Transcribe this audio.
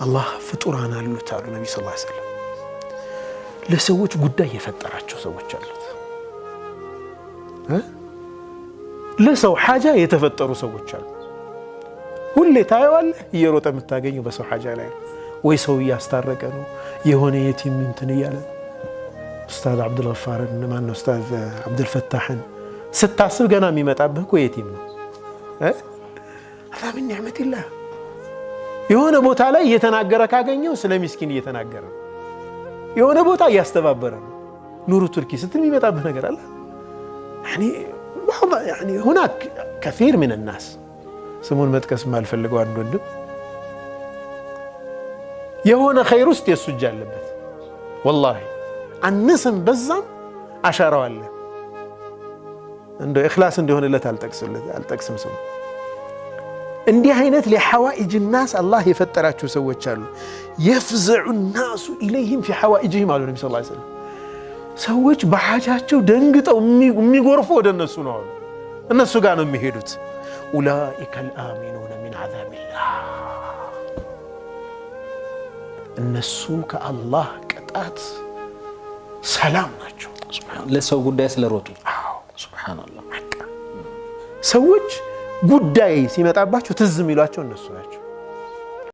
الله ፍጡራን አሉት አሉ ነብዩ ሰለላሁ ዐለይሂ ወሰለም ለሰዎች ጉዳይ የፈጠራቸው ሰዎች አሉት ለሰው ሐጃ የተፈጠሩ ሰዎች አሉ ሁሌ ታየዋለህ እየሮጠ የምታገኘው በሰው ሐጃ ላይ ወይ ሰው ያስታረቀ ነው የሆነ የቲም እንትን ይያለ ኡስታዝ አብዱል ገፋር ማን ነው ኡስታዝ አብዱል ፈታህን ስታስብ ገና የሚመጣብህ እኮ የቲም ነው አላህ ምን ኒዕመቲላህ የሆነ ቦታ ላይ እየተናገረ ካገኘው ስለ ምስኪን እየተናገረ የሆነ ቦታ ያስተባበረ ኑሩ ቱርኪ ስትል የሚመጣብህ ነገር አለ يعني هناك كثير من الناس سمون متكس ما الفلقوا عن وندم يهونا خير است يسجل لبت والله النسم بزم عشرة ولا عنده إخلاص عنده هون لا تالتقسم سم عندي عينات لحوائج الناس الله يفترات شو سوت شالو يفزع الناس إليهم في حوائجهم قالوا النبي صلى الله عليه وسلم سوت بحاجاتهم دنقط أمي غرفوا وده الناس نقول الناس كانوا مهيدوت أولئك الآمنون من عذاب الله الناس كالله كتات سلام نجوا سبحان الله لسه قداس لروتو سبحان الله سوت ጉዳይ ሲመጣባቸው ትዝ የሚሏቸው እነሱ ናቸው